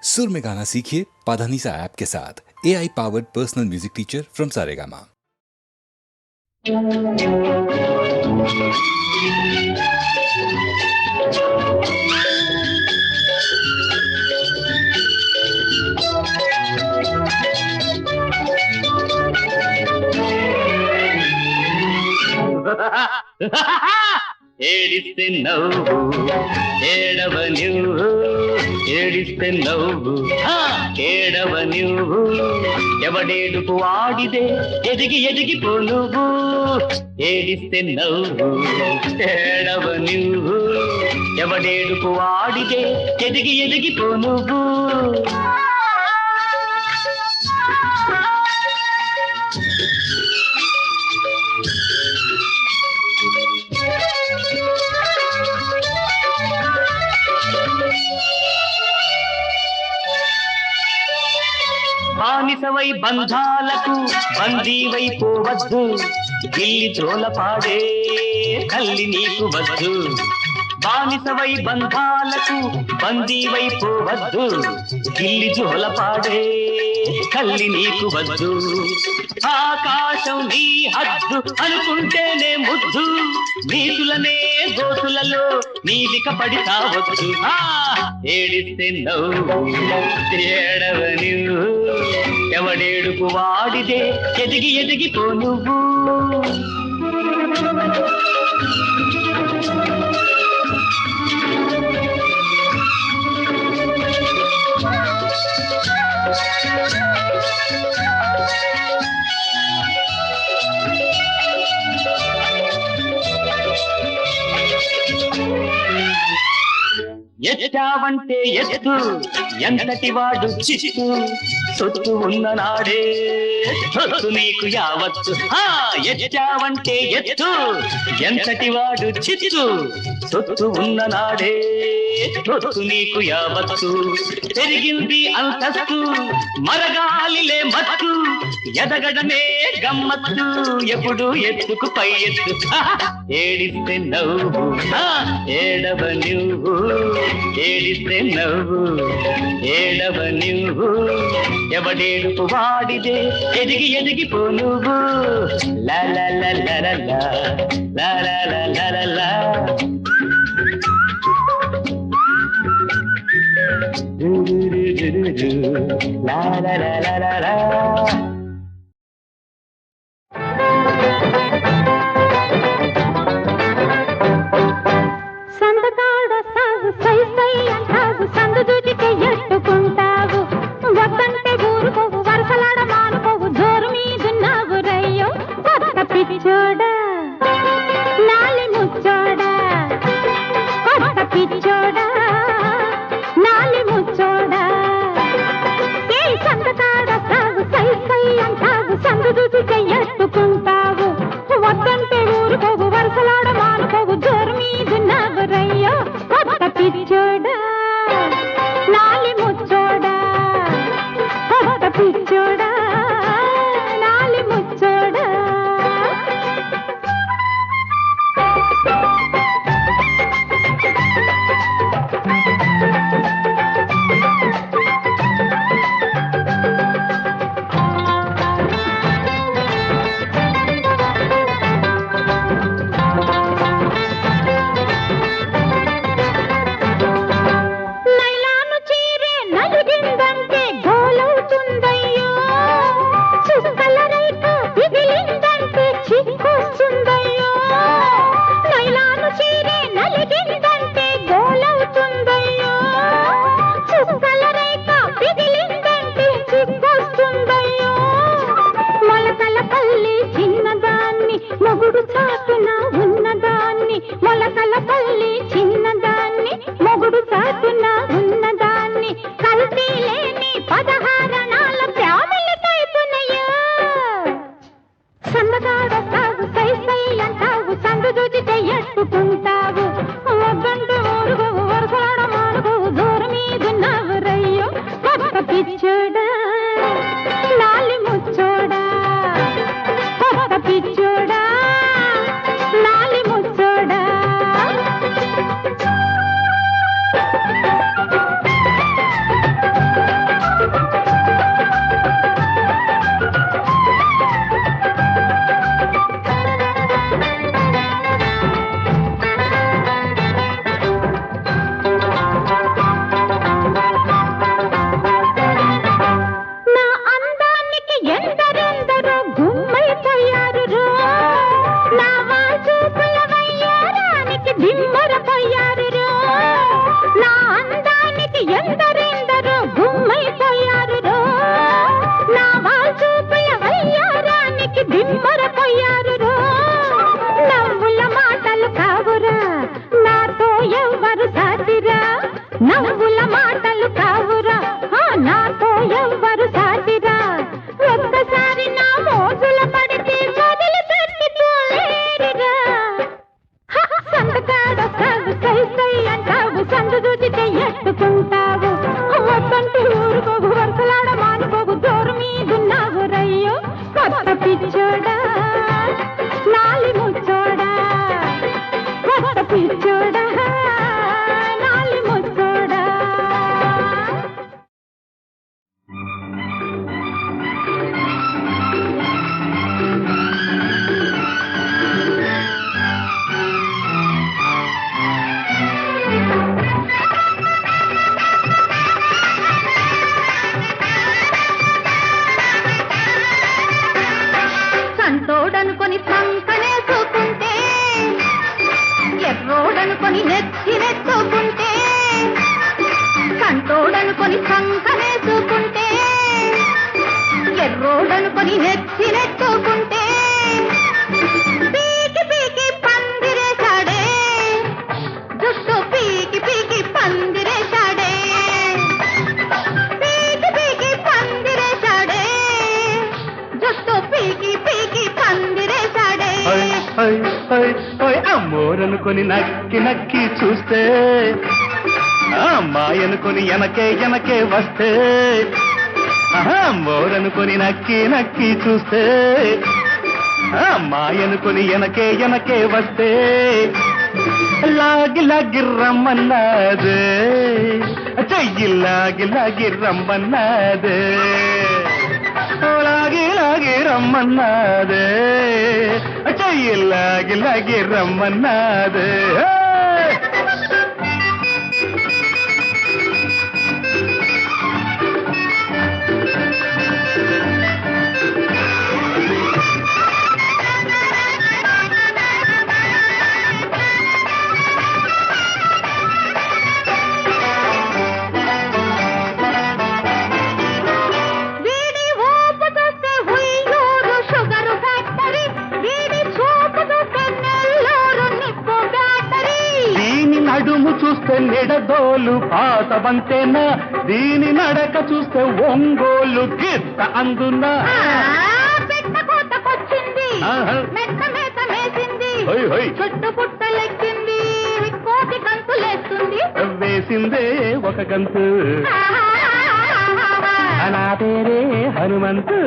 सुर में गाना सीखिए पाधानीसा ऐप के साथ। AI powered personal music teacher from Saregama. ఏడిస్తే నవ్వు ఏడవ నువ్వు ఏడిస్తే నవ్వు ఏడవ నువ్వు ఎవడేడుపు ఆడిదే ఎదిగి ఎదిగిపో నువ్వు ఏడిస్తే నవ్వు ఏడవ నువ్వు ఎవడేడుపు ఆడిదే ఎదిగి ఎదిగిపో నువ్వు బానిసవై బంధాలకు బందీవై పోవద్దు గిల్లి త్రోలపాడే కల్లి నీకు వద్దు బానిసవై బంధాలకు బందీవై పోవద్దు గిల్లి జోలపాడే కల్లి నీకు వద్దు ఆకాశం నీ హద్దు అనుకుంటేనే ముద్దు నీతులనే గోతులలో నీలిక పడితావద్దు ఏడిస్తే నవ్వు ఏడవ నువ్వు ఎవడేడుపు వాడిదే ఎదిగి ఎదిగిపో నువ్వు ఎచ్చావంటే ఎత్తు ఎంతటి వాడు చిత్తు సొత్తు ఉన్న నాడే సొత్తు నీకు యావత్తు ఎచ్చావంటే ఎత్తు ఎంతటి వాడు చిత్తు సొత్తు ఉన్న నాడే సొత్తు నీకు యావత్తు పెరిగింది అంతస్తు మరగాలిలే మత్తు ఎదగడమే గమ్మత్తు ఎప్పుడు ఎత్తుకు పై ఎత్తు ఏడిస్తే నవ్వు ఏడవ నువ్వు ఏడిస్తే నవ్వు ఏడవ నువ్వు ఎవడేడుపు వాడిదే ఎదిగి ఎదిగిపో నువ్వు లా లా లా లా లా లా లా లా లా లా లా లా లా లా లా లా లా సందు దూచితే ఎట్టుకుంటావు వద్దంటే ఊరుకోవు వరసలాడ మానుకోవు జోరు మీదున్నావు రయ్యో కొత్త పిచ్చోడా నాలి ముచ్చోడా కొత్త పిచ్చోడా నాలి ముచ్చోడా ఏ సందకాడ సాగు సై సై అంటావు సందు దూచితే ఎట్టుకుంటావు వద్దంటే ఊరుకోవు వరసలాడ మానుకోవు జోరు మీదున్నావు రయ్యో కొత్త పిచ్చోడా నాలి ముచ్చోడా కొత్త పిచ్చోడా నాలి ముచ్చోడా పిచ్చోడా నాలి ముచ్చోడా పిచ్చోడా నాలి ముచ్చోడా సంకనేసుకుంటే ఎర్రోడనుకొని నెత్తినెత్తుకుంటే పీకి పీకి పందిరేశాడే జుట్టు పీకి పీకి పందిరేశాడే పీకి పీకి పందిరేశాడే జుట్టు పీకి పీకి పందిరేశాడే అమ్మోరనుకొని నక్కి నక్కి చూస్తే అమ్మాయనుకొని ఎనకే వస్తే అమ్మోరనుకొని నక్కి నక్కి చూస్తే అమ్మాయనుకొని ఎనకే వస్తే లాగి రమ్మన్నాదే చెయ్యి లాగి రమ్మన్నాదే లాగి రమ్మన్నాదే చెయ్యి లాగి రమ్మన్నాదే నడుము చూస్తే నిడదోలు పాత బంతేనా దీని నడక చూస్తే ఒంగోలు గిత్త అందునా పెట్టకొచ్చింది మెత్త మేత మేసింది చుట్టు పుట్టలెక్కింది కోటి గంతులేస్తుంది వేసిందే ఒక గంతు నా పేరే హనుమంతు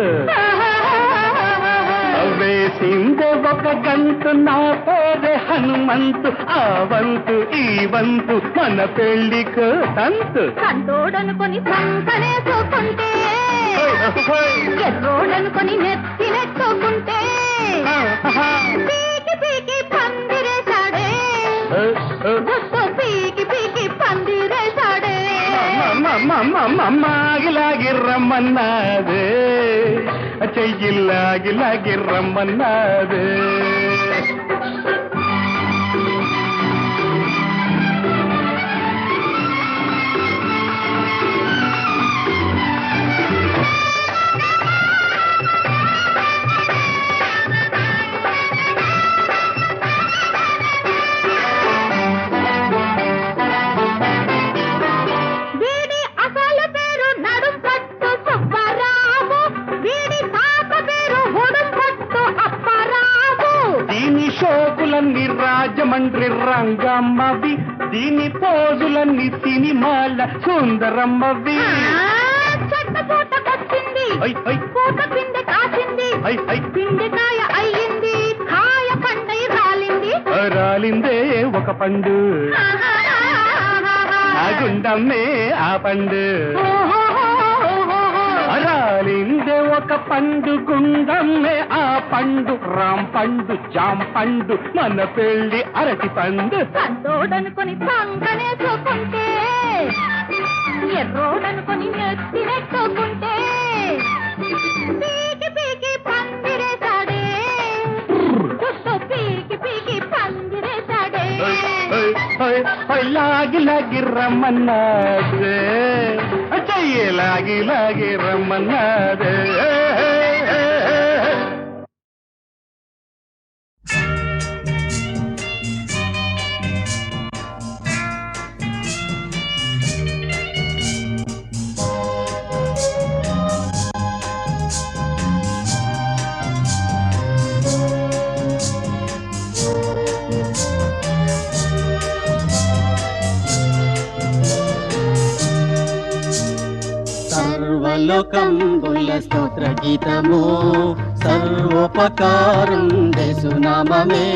వేసిందే ఒక గంతు నా పేరే హనుమంతు ఆ వంతు ఈ వంతు మన పెళ్లికు తంతు కంటోడనుకొని సంకనేసుకుంటే ఎర్రోడనుకొని నెత్తినెత్తుకుంటే పీకి పీకి పందిరేశాడే జుట్టు పీకి పీకి పందిరేశాడే లాగి రమ్మన్నాదే చెయ్యి లాగి రమ్మన్నాదే రాజమండ్రి రంగమ్మవి దీని పోజులన్నీ సినిమాల సుందరమ్మవి చెట్టపూటకొచ్చింది పూట పిండి కాసింది పిండికాయ అయ్యింది కాయ పండై రాలిందే ఒక పండు ఆ గుండమ్మే ఆ పండు రాలిందే ఒక పండు గుండమ్మే ఆ పండు రామ్ పండు జామ్ పండు మన పెళ్లి అరటి పండు సంతోడనుకొని సంకనేసుకుంటే ఎర్రోడనుకొని నెత్తినెట్టుకుంటే పీకి పీకి పందిరేశాడే చుట్టూ పీకి పీకి పందిరేశాడే లాగి రమ్మన్నాదే చెయ్యి లాగి రమ్మన్నాదే సర్వలోకంబుల స్తోత్ర గీతము సర్వోపకారం దేశునామమే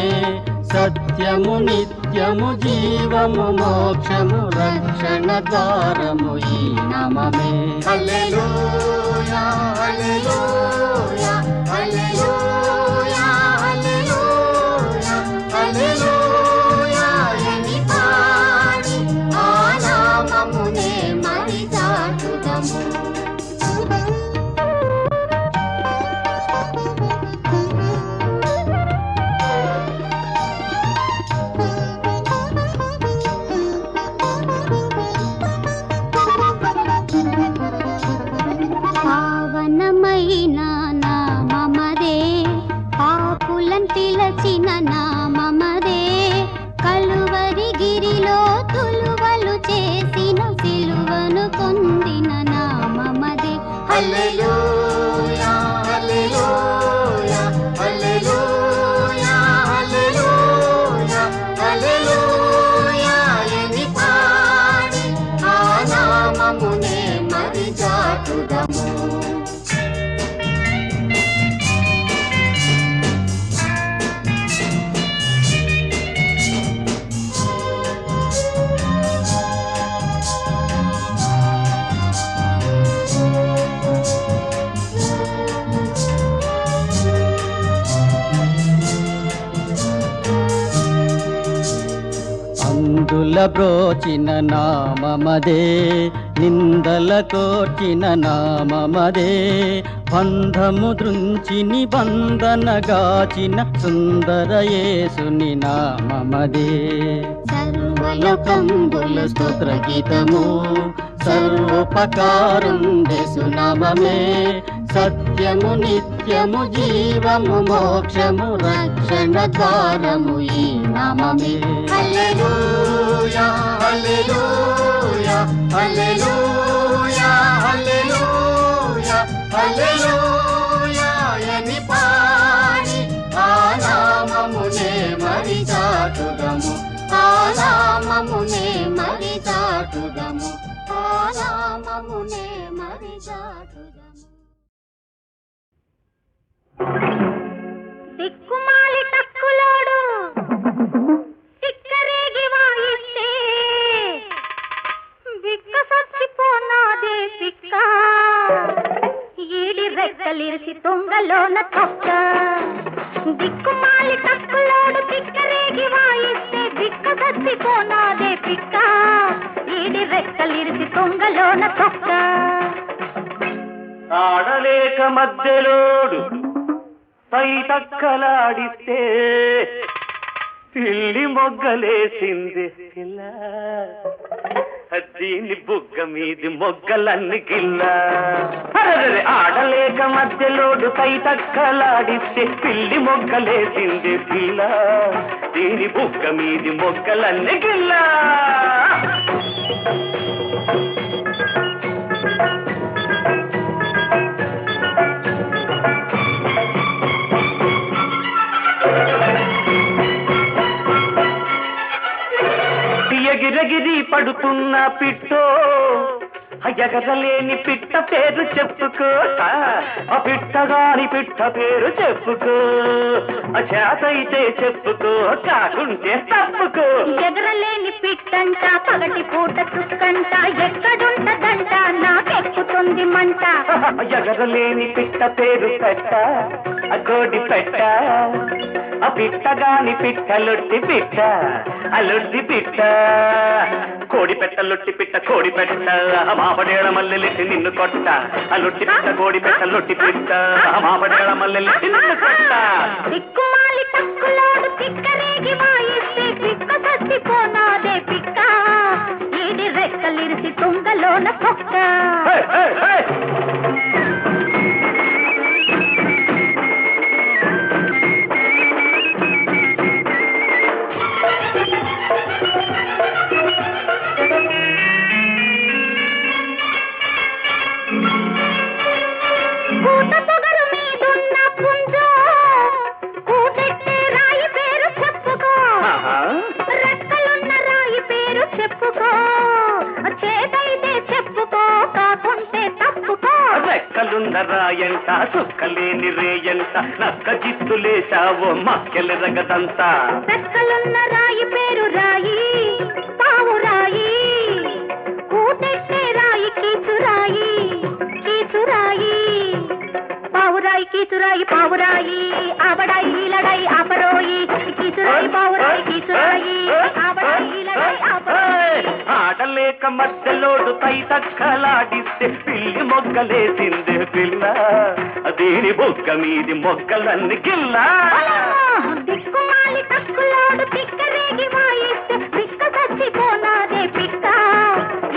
సత్యము నిత్యము జీవము మోక్షము రక్షణ ద్వారము ఈ నామమే హల్లెలూయా హల్లెలూయా హల్లెలూయా హల్లెలూయా హల్లెలూయా ఎని పాడి ఆ నామమునే మరి చాటుదము హల్లెలూయా హల్లెలూయా హల్లెలూయా హల్లెలూయా హల్లెలూయా అని పాడి ఆ నామమునే మరి చాటుదము. అందుల బ్రోచిన నామమదే నిందల కోర్చిన నామమదే బంధము దృంచి నిబంధనగాచిన సుందర యేసుని నామమదే. సర్వలోకంబుల స్తోత్ర గీతము సర్వోపకారం యేసునామమే. సత్యము నిత్యము జీవము మోక్షము రక్షణ ద్వారము ఈ నామమే. హల్లెలూయా హల్లెలూయా హల్లెలూయా హల్లెలూయా హల్లెలూయా అని పాడి ఆ నామమునే మరి చాటుదము. ఆ నామమునే మరి చాటుదము. ఆ నామమునే మరి చాటుదము. దిక్కుమాలి టక్కులోడు తిక్కరేగి వాయిస్తే బిక్క సచ్చిపోనాదే పిక్క ఈడి రెక్కలిరిసి తొంగలోన తొక్క. దిక్కుమాలి టక్కులోడు తిక్కరేగి వాయిస్తే బిక్క సచ్చిపోనాదే పిక్క ఈడి రెక్కలిరిసి తొంగలోన తొక్క. ఆడలేక మధ్యలోడు తక్కలాడిస్తే పిల్లి మొగ్గలేసింది పిల్ల దీని బుగ్గ మీది మొగ్గలన్నీ గిల్ల. ఆడలేక మధ్యలోడు తక్కలాడిస్తే పిల్లి మొగ్గలేసింది పిల్ల దీని బుగ్గ మీది మొగ్గలన్నీ గిల్ల. ఎగిరెగిరి పడుతున్న పిట్టో ఎగరలేని పిట్ట పేరు చెప్పుకో. ఆ పిట్టగాని పిట్ట పేరు చెప్పుకో. చేతైతే చెప్పుకో కాకుంటే తప్పుకో. ఎగరలేని పిట్టంట పగటి పూట చుక్కంట ఎక్కడుంటదంట నాకెక్కుతుంది మంట. ఎగరలేని పిట్ట పేరు పెట్ట కోడి పెట్ట. ఆ పిట్టగాని పిట్ట లొట్టి పిట్ట లొట్టి పిట్ట. కోడి పెట్ట లొట్టి పిట్ట కోడి పెట్ట మాపడేళ మల్లెలెట్టి నిన్ను కొట్ట. లొట్టి పిట్ట కోడి పెట్ట లొట్టి పిట్ట మాపడేళ మల్లెలెట్టి నిన్ను కొట్ట. దిక్కుమాలి టక్కులోడు తిక్కరేగి వాయిస్తే పిక్క సచ్చిపోనాదే పిక్క ఈడి రెక్కలిరిసి తుంగలోన తొక్క. కూత పొగరు మీదున్న పుంజో కూతెట్టే రాయి పేరు చెప్పుకో. రెక్కలున్న రాయి పేరు చెప్పుకో. చేతైతే చెప్పుకో కాకుంటే తప్పుకో. రెక్కలున్న రాయంట సుక్కలేని రేయంట నక్క జిత్తులేశావో మక్కెలెరగదంతా. రెక్కలున్న రాయి పేరు రాయి పావు రాయి. కూతెట్టే రాయి కీచురాయి కీచురాయి. పావురాయి కీచురాయి పావురాయి ఆవడాయి ఈలడాయి ఆపరోయి. కీచురాయి పావురాయి కీచురాయి ఆవడాయి ఈలడాయి ఆపరోయి. ఆడలేక మధ్యలోడు తక్కలాడిస్తే పిల్లి మొగ్గలేసింది పిల్ల దీని బుగ్గ మీది మొగ్గలన్నీ గిల్ల. దిక్కుమాలి తక్కులోడు తిక్కరేగి వాయిస్తే పిక్క సచ్చిపోనాదే పిక్క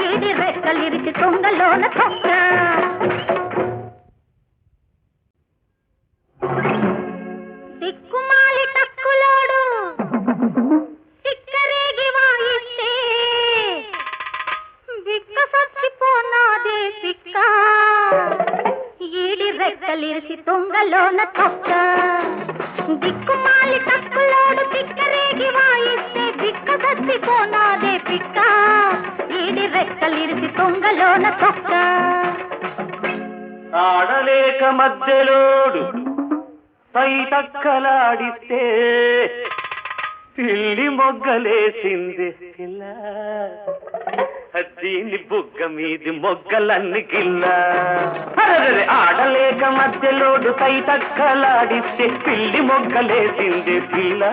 ఈడి రెక్కలిరిసి తొంగలోన తొక్క. దిక్కుమాలి టక్కులోడు తిక్కరేగి వాయిస్తే బిక్క సచ్చిపోనాదే పిక్క రెక్కలిరిసి తుంగలోన తొక్క దిక్కుమాలి తక్కులోడు పిక్కరేగి వాయిస్తే దిక్క చచ్చిపోనాదే పిక్క ఈడి రెక్కలిరిసి తుంగలోన తొక్క ఆడలేక మధ్యలోడు పై తక్కలాడిస్తే పిల్లి మొగ్గలేసింది పిల్ల దీని బుగ్గ మీది మొగ్గలన్నీ గిల్ల ఆడలేక మధ్యలోడు పై తక్కలాడిస్తే పిల్లి మొగ్గలేసింది పిల్ల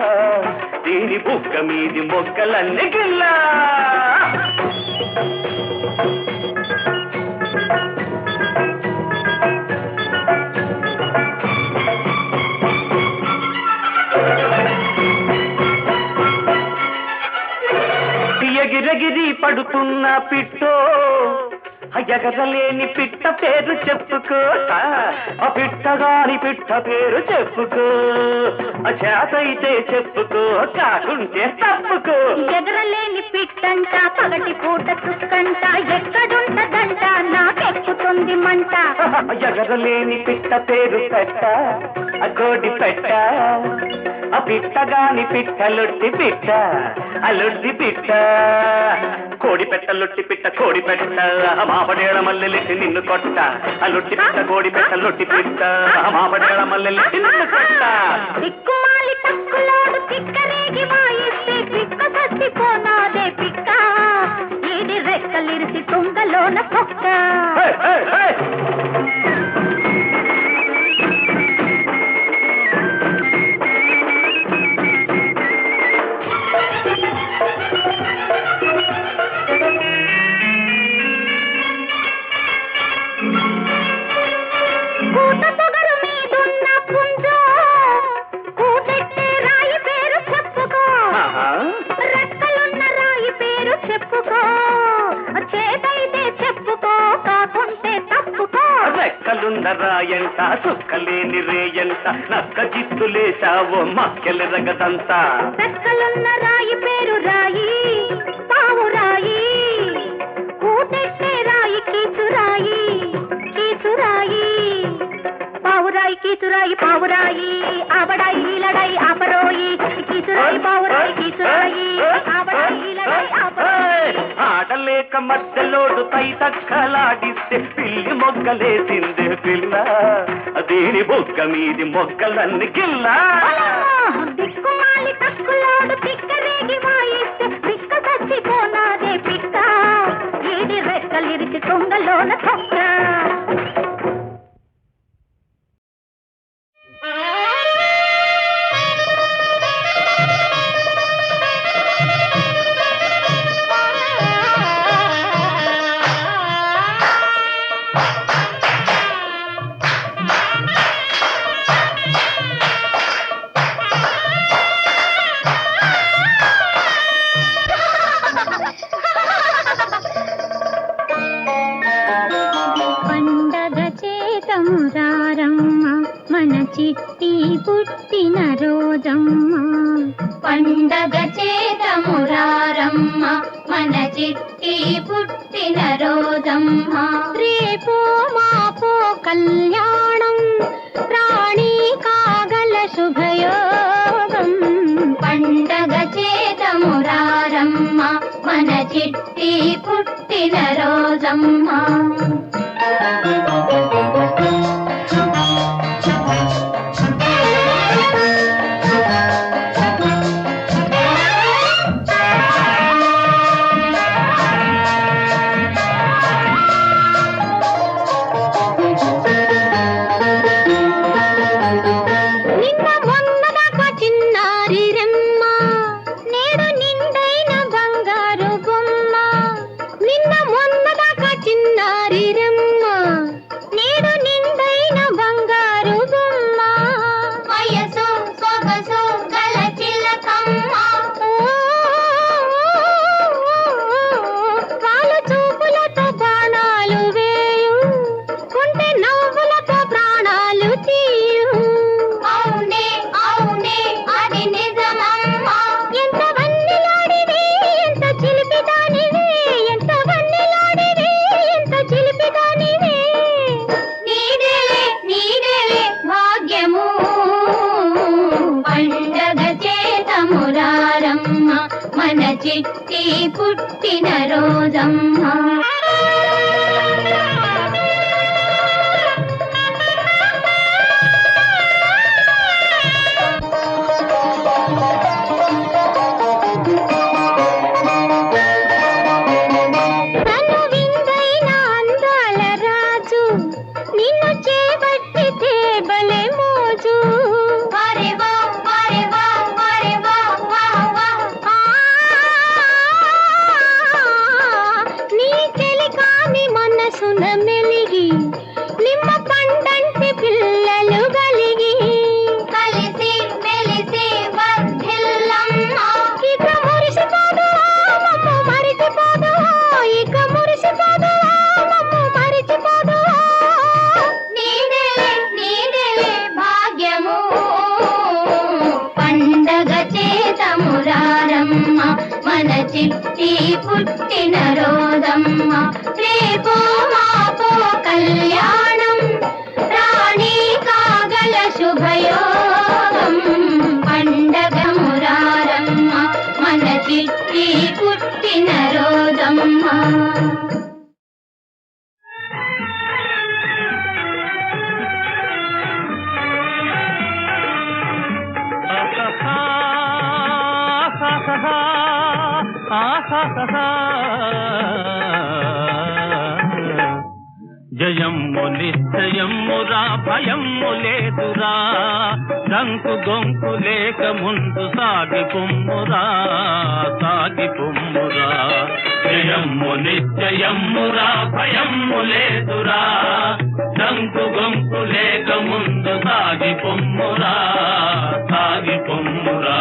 దీని బుగ్గ మీది మొగ్గలన్నీ గిల్ల ఎగిరెగిరి పడుతున్న పిట్టో ఎగరలేని పిట్ట పేరు చెప్పుకో ఆ పిట్టగాని పిట్ట పేరు చెప్పుకో చేతైతే చెప్పుకో కాకుంటే తప్పుకో ఎగరలేని పిట్టంట పగటి పూట చుక్కంట ఎక్కడుంటదంట నాకెక్కుతుంది మంట ఎగరలేని పిట్ట పేరు పెట్ట అగోడి పెట్ట ఆ పిట్టగాని పిట్ట లొట్టి పిట్ట అలొడ్డి పిట్ట కోడి పెట్ట లొట్టి పిట్ట కోడి పెట్ట మాపడేళ మల్లెలెట్టి నిన్ను కొట్ట అలొట్టి పిట్ట కోడి పెట్ట లొట్టి పిట్ట మాపడేళ మల్లెలెట్టి నిన్ను కొట్ట దిక్కుమాలి తక్కులోడు పిక్కరేగి వాయిస్తే పిక్క చచ్చిపోనాదే పిక్క ఈడి రెక్కలిరిసి తుంగలోన తొక్క కూత పొగరు మీదున్న పుంజో కూతెట్టే రాయి పేరు చెప్పుకో రెక్కలున్న రాయి పేరు చెప్పుకో చేతైతే చెప్పుకో కాకుంటే తప్పుకో రెక్కలున్న రాయంట చుక్కలేని రేయంట నక్క జిత్తులేశావో మక్కెలెరగదంతా రెక్కలున్న రాయి పేరు రాయి పావు రాయి కూతెట్టే రాయి కీచురాయి కీచురాయి పావురాయి కీచురాయి పావురాయి ఆవడాయి ఈలడాయి ఆపరోయి కీచురాయి పావురాయి కీచురాయి ఆవడాయి ఈలడాయి ఆపరోయి ఆడలేక మధ్యలోడు పై తక్కలాడిస్తే పిల్లి మొగ్గలేసింది పిల్ల దీని బొగ్గ మీది మొగ్గలన్నీ గిల్ల దిక్కుమాలి తక్కులోడు పిక్కరేగి వాయిస్తే పిక్క చచ్చిపోనాదే పిక్క ఈడి రెక్కలిరిసి తుంగలోన తొక్క చిట్టి పుట్టిన రోజమ్మ పండగ చేతమురారమ్మ మన చిట్టి పుట్టిన రోజమ్మ రేపో మాపో కళ్యాణం రాణి కాగల శుభయోగం పండగ చేతమురారమ్మ మన చిట్టి పుట్టిన రోజమ్మ చిట్టి పుట్టిన రోజమ్మ. మన చిట్టి పుట్టిన రోజమ్మ. రేపో మాపో కళ్యాణం రాణి కాగల శుభయోగం. పండగ మురారమ్మ మన చిట్టి పుట్టిన రోజమ్మ. జయమ్ము నిశ్చయమ్మురా భయమ్ము లేదురా రంకు గొంకు లేక ముందు సాగి పొమ్మురా సాగి పొమ్మురా. జయమ్ము నిశ్చయమ్మురా భయమ్ము లేదురా రంకు గొంకు లేక ముందు సాగి పొమ్మురా సాగి పొమ్మురా.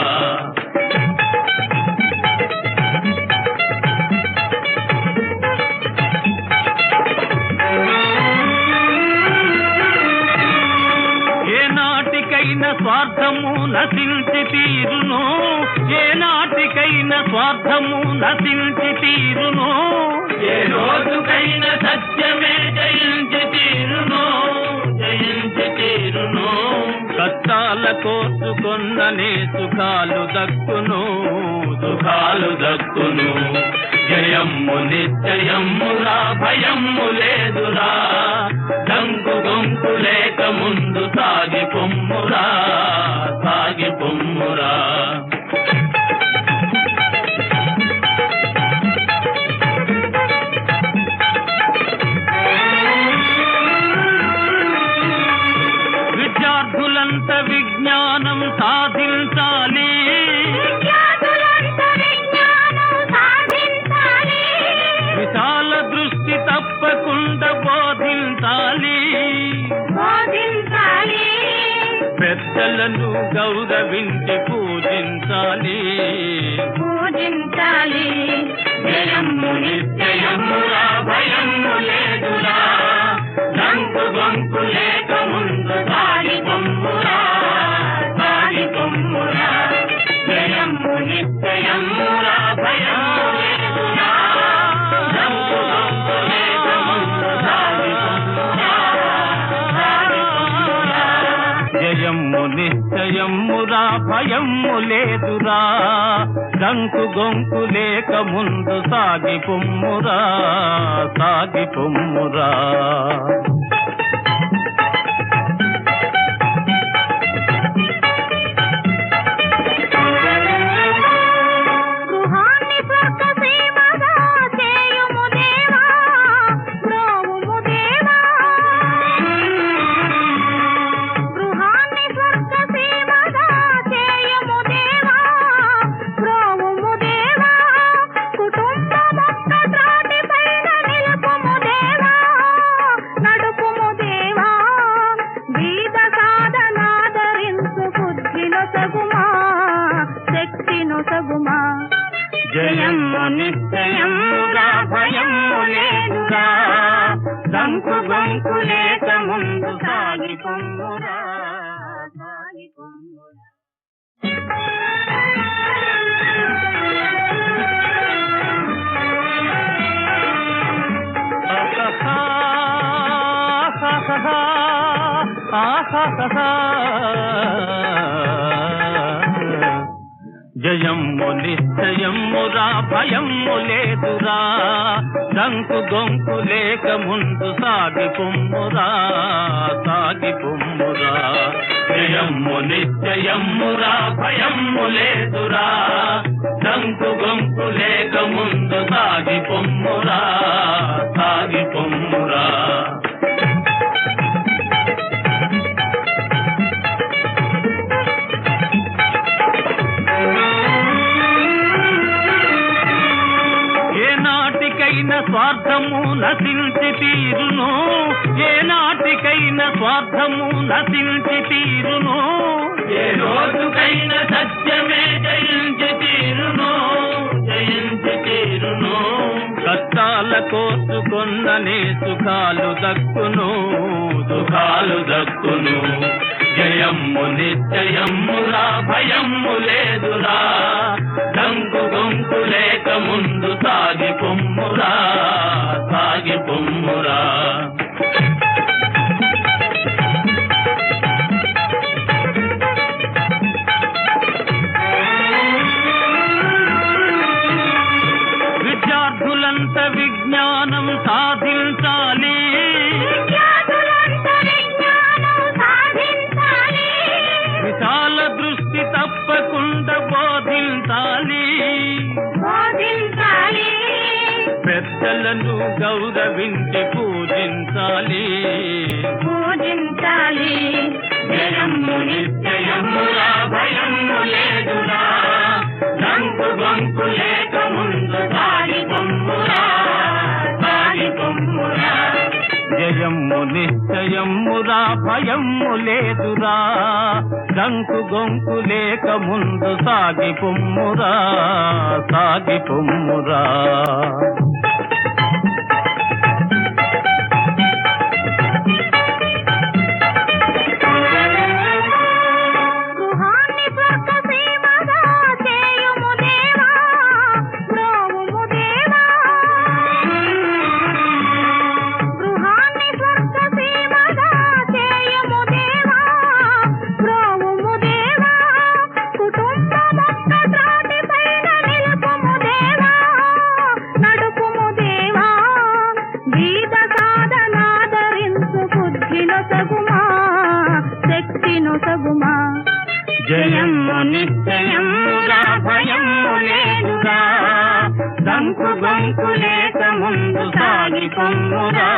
స్వార్థము నశించి తీరును ఏనాటికైన స్వార్థము నశించి తీరును ఏ రోజుకైన సత్యమే జయించి తీరును జయించి తీరును. కష్టాల కోసుకొన్ననే సుఖాలు దక్కును సుఖాలు దక్కును. జయమ్ము నిశ్చయమ్మురా భయమ్ము లేదురా దంకు గొంకు లేక ముందు సాగి పొమ్మురా సాగి పొమ్మురా. విద్యార్థులంత విజ్ఞానం సాధించాలి విశాల దృష్టి తప్పకుండా బోధించాలి పెద్దలను గౌరవించి పూజించాలి జయమ్ము నిశ్చయమ్మురా భయమ్ము లేదురా రంకు గొంకు లేక ముందు సాగి పొమ్మురా సాగి పొమ్మురా. జయమ్ము నిశ్చయమ్మురా భయమ్ము లేదురా రంకు గొంకు లేక ముందు సాగి పొమ్మురా సాగి పొమ్మురా. జయమ్ము నిశ్చయమ్మురా భయమ్ము లేదురా రంకు గొంకు లేక ముందు సాగి పొమ్మురా సాగి పొమ్మురా. జయమ్ము నిశ్చయమ్మురా భయమ్ము లేదురా దంకు గొంకు లేక ముందు సాగి పొమ్మురా సాగి పొమ్మురా. జయమ్ము నిశ్చయమ్మురా భయమ్ము లేదురా దంకు గొంకు లేక ముందు సాగి పొమ్మురా జయమ్ము నిశ్చయమ్మురా భయమ్ము లేదురా దంకు గొంకు లేక ముందు సాగి పొమ్మురా స్వార్థము నశించి తీరును ఏనాటికైనా స్వార్థము నశించి తీరును ఏ రోజుకైనా సత్యమే జయించి తీరును కష్టాల కోసుకొన్ననే సుఖాలు దక్కును జయమ్ము నిశ్చయమ్మురా భయమ్ము లేదురా దంకు గొంకు లేక ముందు సాగి పొమ్మురా విద్యార్థులంత విజ్ఞానం సాధించాలి విశాల దృష్టి తప్పకుండా బోధించాలి పెద్దలను గౌరవించి పూజించాలి జయమ్ము నిశ్చయమ్మురా భయమ్ము లేదురా దంకు గొంకు లేక ముందు సాగి పొమ్మురా జయమ్ము నిశ్చయమ్మురా భయమ్ము లేదురా దంకు గొంకు లేక ముందు సాగి పొమ్మురా జయమ్ము నిశ్చయమ్మురా భయమ్ము లేదురా దంకు గొంకు లేక ముందు సాగి పొమ్మురా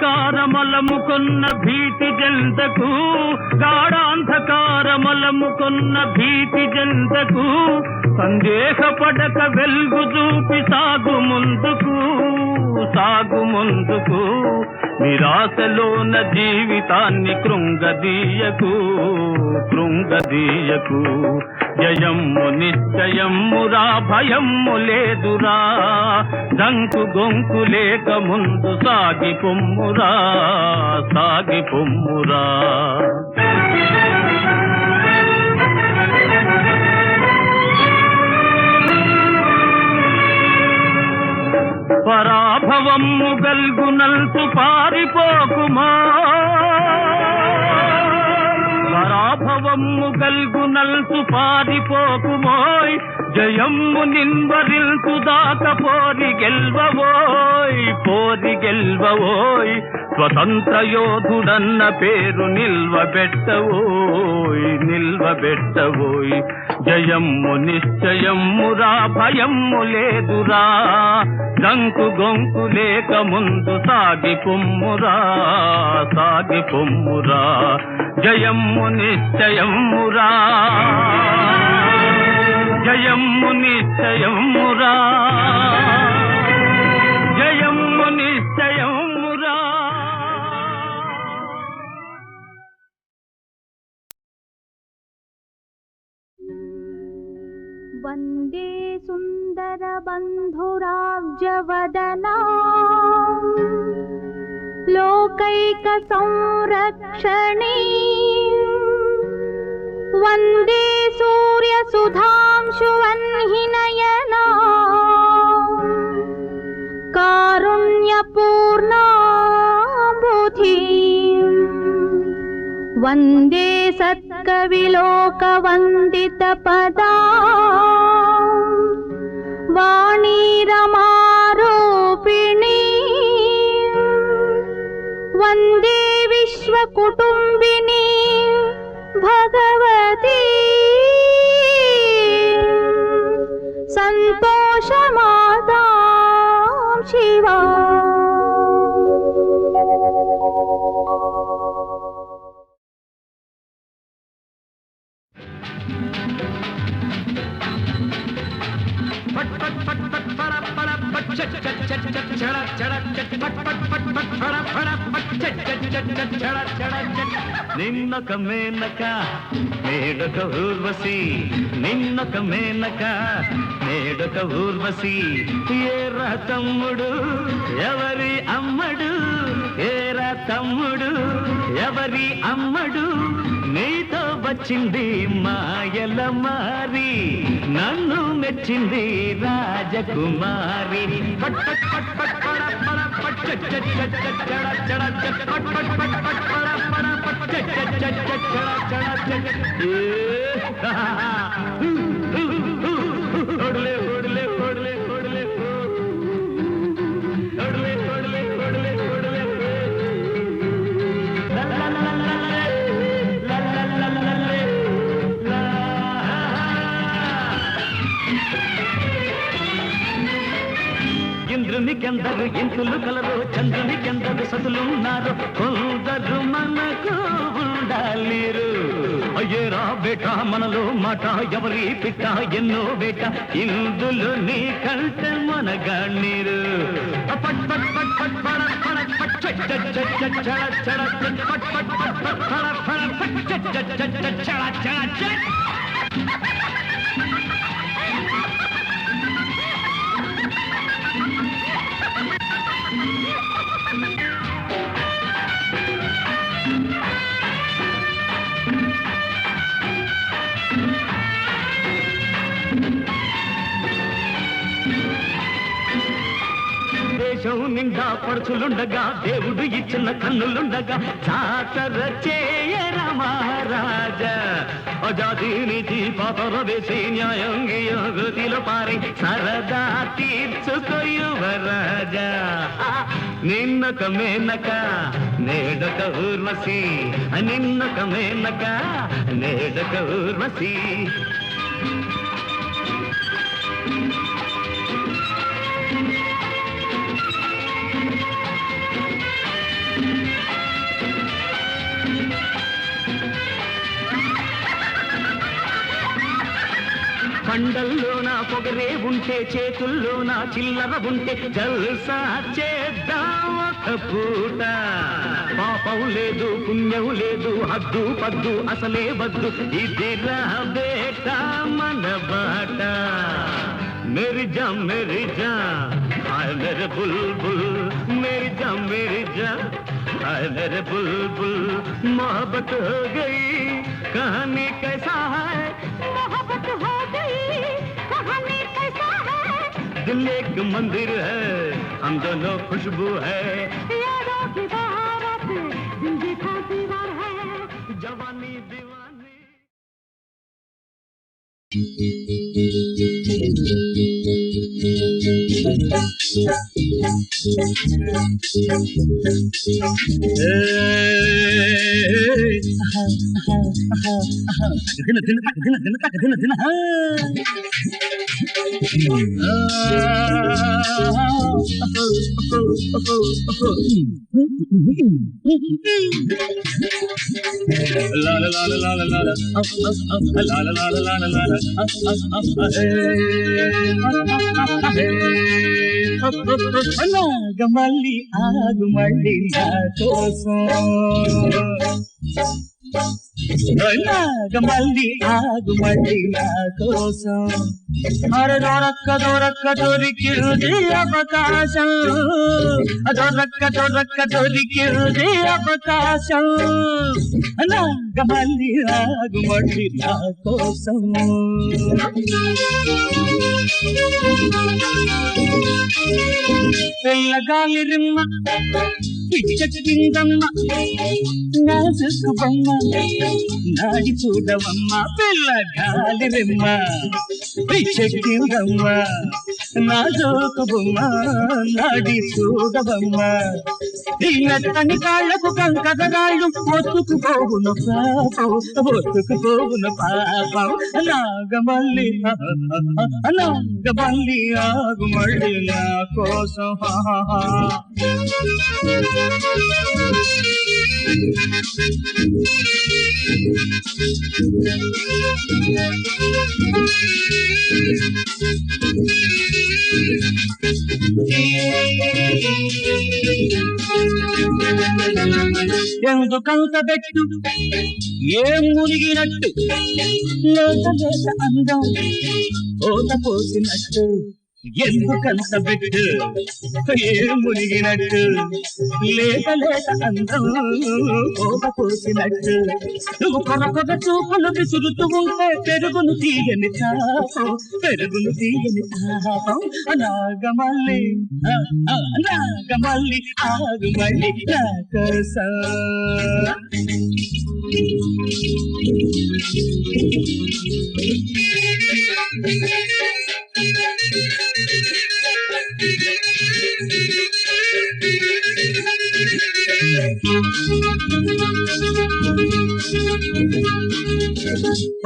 గాఢాంధకారమలముకొన్న భీతి జంతకు సందేహపడక వెలుగు చూపి సాగు ముందుకు నిరాశలోన జీవితాన్ని కృంగదీయకు జయమ్ము నిశ్చయమ్మురా భయమ్ము లేదురా దంకు గొంకు లేక ముందు సాగి పొమ్మురా పరాభవమ్ము గల్గునల్సు పారిపోకుమా జయమ్ము నిన్వరిల్సు దాక పోరి గెల్వవోయ్ స్వతంత్ర యోధుడన్న పేరు నిల్వబెట్టవోయ్ జయమ్ము నిశ్చయమ్మురా భయమ్ము లేదురా దంకు గొంకు లేక ముందు సాగి పొమ్మురా జయమ్ము నిశ్చయమ్మురా వందే సుందర బంధురాబ్జవదనా लोकैक संरक्षणी वन्दे सूर्यसुधांशुवह्निनयना कारुण्यपूर्णा बुद्धि वन्दे सत्कविलोकवन्दितपदा वाणी रमारूपिणी वन्दे विश्वकुटुम्बिनी भगवती सन्तोषमाता शिवा। నిన్నొక మేనక నేడొక ఊర్వశి నిన్నొక మేనక నేడొక ఊర్వశి ఏరా తమ్ముడు ఎవరి అమ్మడు ఏరా తమ్ముడు ఎవరి అమ్మడు నీతో వచ్చింది మాయల మారి నన్ను మెచ్చింది రాజకుమారి ఓడలే ఓడలే ఓడలే ఓడలే ఓడలే ఓడలే ఓడలే ఓడలే ఇంద్రునికెందరు ఇంతులు కలరు చంద్రునికెందరు సతులున్నారు కొందరు మనకు ఉండాలిరు అయ్యేరా బేట మనలో మాట ఎవరి పిట్ట ఎన్నో బేట ఇందులో నీ కంటే మనగాణీరు పట్ పట్ పట్ పట్ పడ పడ పట్ చడ చడ చడ పట్ పట్ పట్ పట్ పడ పడ పట్ చడ చడ చడ చడ దేశం నిండా పడుచులుండగా దేవుడు ఇచ్చిన కన్నులుండగా జాతర చేయరా మహారాజా అజాది నీతి పాతర వేసి న్యాయం గతిలో పారి సరదా తీర్చుకోయువరాజా నిన్నొక మేనక నేడొక ఊర్వశి నిన్నొక మేనక నేడొక ఊర్వశి కండల్లోన పొగరే ఉంటే చేతుల్లోన చిల్లర ఉంటే జల్సా చేద్దాం ఒక పూట పాపం లేదు పుణ్యం లేదు హద్దు పద్దు అసలే వద్దు ఇది రా బేట మన బాట मेरी जान हाय मेरे बुलबुल मेरी जान हाय मेरे बुलबुल मोहब्बत हो गई कहानी कैसा है मोहब्बत हो गई कहानी कैसा है दिल एक मंदिर है हम दोनों खुशबू है यादों की बहारत जिंदगी का दीवार है जवानी दीवानी మళ్ళీ ఆగు మళ్ళీ నా కోసం నాగమల్లి ఆగు మళ్ళీ నా కోసం అరే దొరక్క దొరికింది అవకాశం దొరక్క దొరికింది అవకాశం నాగమల్లి ఆగు మళ్ళీ నా కోసం పిల్లగాలి రిమ్మ పిచ్చెక్కిందమ్మ నాజుకు బొమ్మ నాడి చూడవమ్మ పిల్లగాలి రిమ్మ పిచ్చెక్కిందమ్మ నాజుకు బొమ్మ నాడి చూడవమ్మ ఈ మెత్తని కాళ్ళకు కంకదరాళ్ళు ఒత్తుకుపోవును పాపం నాగమల్లి ఆగు మళ్ళీ నా కోసం ఎందుకంత పెట్టు ఏం మునిగినట్టు లేక లేక అందం ఓత పోసినట్టు ఎందుకంత పెట్టు ఏం మునిగినట్టు లేక లేక అందం ఓత పోసినట్టు నువ్వు కొరకొర చూపులు విసురుతూ ఉంటే పెరుగును తీయని తాపం నాగమల్లి ఆగు మళ్ళీ నా కోసం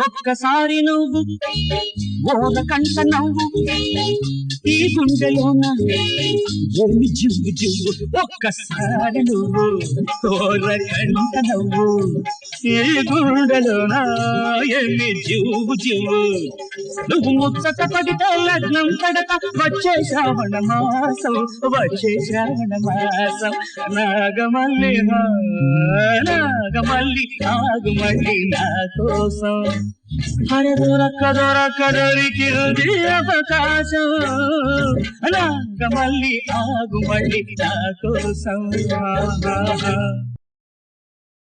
ఒక్కసారి నువ్వు ఓరకంట నవ్వు ఈ గుండెలోన ఎన్ని జివ్వు జివ్వు ఒక్కసారి నువ్వు ఓరకంట నవ్వు ఈ గుండెలోన ఎన్ని జివ్వు జివ్వు నువ్వు ముచ్చట పడితే లగ్నం పడక వచ్చే శ్రావణ మాసం నాగమల్లి ఆగు మళ్ళీ నా కోసం అరే దొరక్క దొరికింది అవకాశం నాగమల్లి ఆగు మళ్ళీ నా కోసం